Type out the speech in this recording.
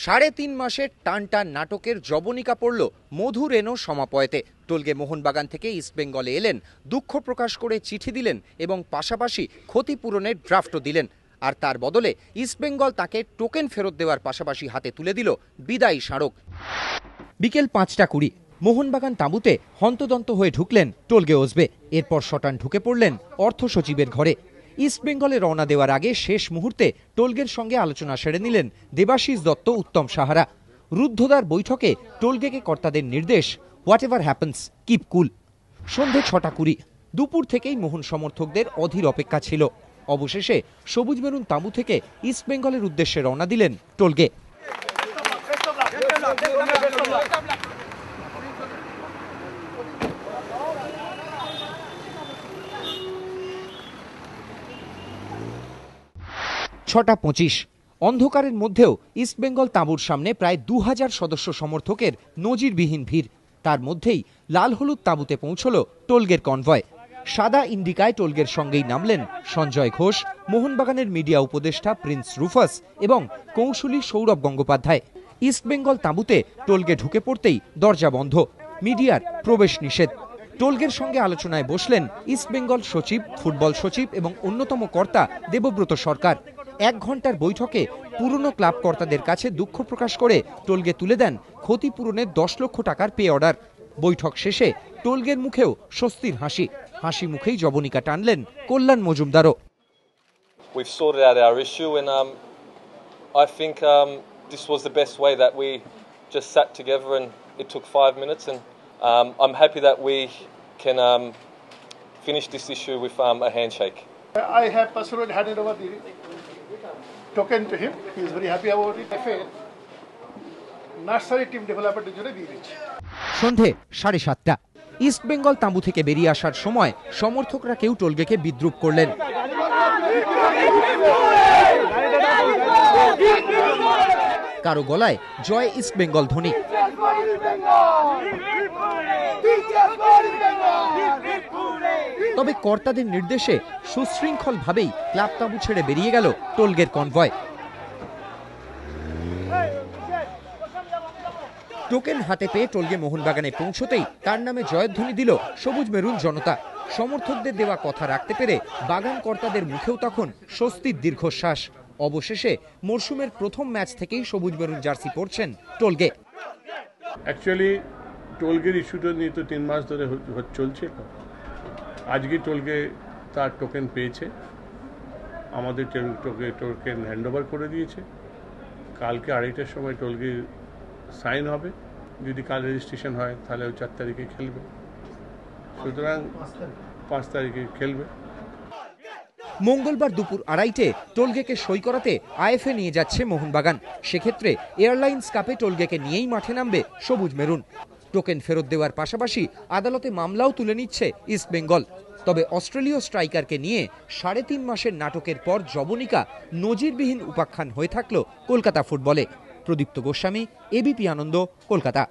3.5 মাসের টান টান নাটকের জবনিকা পড়ল মধুর এনো সমাপয়েতে। টোলগে মোহনবাগান থেকে ইস্টবেঙ্গলে এলেন, দুঃখ প্রকাশ করে চিঠি দিলেন এবং পাশাপাশি ক্ষতিপূরণের ড্রাফটও দিলেন। আর তার বদলে ইস্টবেঙ্গল তাকে টোকেন ফেরত দেওয়ার পাশাপাশি হাতে তুলে দিল বিদায়ী স্মারক। বিকেল 5:20 মোহনবাগান তাঁবুতে হন্তদন্ত হয়ে ঢুকলেন টোলগে ওসবে। এরপর শটান ঢুকে পড়লেন অর্থ সচিবের ঘরে। ইস্টবেঙ্গলে রওনা দেওয়ার আগে শেষ মুহূর্তে টোলগের সঙ্গে আলোচনা সেরে নিলেন দেবাশিস দত্ত, উত্তম সাহারা। রুদ্ধদ্বার বৈঠকে টোলগেকে কর্তাদের নির্দেশ, হোয়াট এভার হ্যাপেন্স কিপ কুল। সন্ধে 6:20 দুপুর থেকেই মোহন সমর্থকদের অধীর অপেক্ষা ছিল। অবশেষে সবুজ মেরুন তাঁবু থেকে ইস্টবেঙ্গলের উদ্দেশ্যে রওনা দিলেন টোলগে। ছটা 25 অন্ধকারের মধ্যেও ইস্টবেঙ্গল তাঁবুর সামনে প্রায় 2000 সদস্য সমর্থকের নজিরবিহীন ভিড়। তার মধ্যেই লাল হলুদ তাঁবুতে পৌঁছল টোলগের কনভয়। সাদা ইন্ডিকায় টোলগের সঙ্গেই নামলেন সঞ্জয় ঘোষ, মোহনবাগানের মিডিয়া উপদেষ্টা প্রিন্স রুফাস এবং কৌশলী সৌরভ গঙ্গোপাধ্যায়। ইস্টবেঙ্গল তাঁবুতে টোলগে ঢুকে পড়তেই দরজা বন্ধ, মিডিয়ার প্রবেশ নিষেধ। টোলগের সঙ্গে আলোচনায় বসলেন ইস্টবেঙ্গল সচিব, ফুটবল সচিব এবং অন্যতম কর্তা দেবব্রত সরকার। 1 ঘন্টার বৈঠকে পুরনো ক্লাব কর্তাদের কাছে দুঃখ প্রকাশ করে টোলগে তুলে দেন ক্ষতিপূরণের 10 লক্ষ টাকার পে অর্ডার। বৈঠক শেষে টোলগের মুখেও স্বস্তির হাসি। হাসি মুখেই জবনিকা টানলেন কল্যাণ মজুমদারও। We've sorted out our issue and I think this was the best way that we just sat together and it took 5 minutes and I'm happy that we can finish this issue with a handshake. I have personally handed over the token to him. He is very happy about it. Nursery team development জন্য দিয়ে দিচ্ছি। সন্ধে 7:30 ইস্টবেঙ্গল তাঁবু থেকে বেরিয়ে আসার সময় সমর্থকরা কেউ টোলগেকে বিদ্রুপ করলেন। কারো গলায় জয় ইস্টবেঙ্গল ধ্বনি। তবে কর্তাদের নির্দেশে সুশৃঙ্খল ভাবেই ক্লাব তাঁবু ছেড়ে বেরিয়ে গেল টোলগের কনভয়। টোকেন হাতে পেয়ে টোলগে মোহনবাগানে পৌঁছতেই তার নামে জয়ধ্বনি দিল সবুজ মেরুন জনতা। সমর্থকদের দেওয়া কথা রাখতে পেরে বাগান কর্তাদের মুখেও তখন স্বস্তির দীর্ঘশ্বাস। অবশেষে মরশুমের প্রথম ম্যাচ থেকেই সবুজ মেরুন জার্সি পরছেন টোলগে। অ্যাকচুয়ালি টোলগের ইস্যুটা নিয়ে তো 3 মাস ধরে চলছে। আজকে টোলগে তার টোকেন পেয়েছে, আমাদের টোকেন হ্যান্ডওভার করে দিয়েছে। কালকে 2:30টার সময় টোলগে সাইন হবে। যদি কাল রেজিস্ট্রেশন হয় তাহলে ওই 4 তারিখে খেলবে, সুতরাং 5 তারিখে খেলবে। মঙ্গলবার দুপুর 2:30 টোলগেকে সই করাতে আইএফএ নিয়ে যাচ্ছে মোহনবাগান। সেক্ষেত্রে এয়ারলাইন্স কাপে টোলগেকে নিয়েই মাঠে নামবে সবুজ মেরুন। টোকেন ফেরত দেওয়ার পাশাপাশি আদালতে মামলাও তুলে নিচ্ছে ইস্টবেঙ্গল। তবে অস্ট্রেলীয় স্ট্রাইকারকে নিয়ে 3.5 মাসের নাটকের পর জবনিকা নজিরবিহীন উপাখ্যান হয়ে থাকলো কলকাতা ফুটবলে। প্রদীপ্ত গোস্বামী, এবিপি আনন্দ, কলকাতা।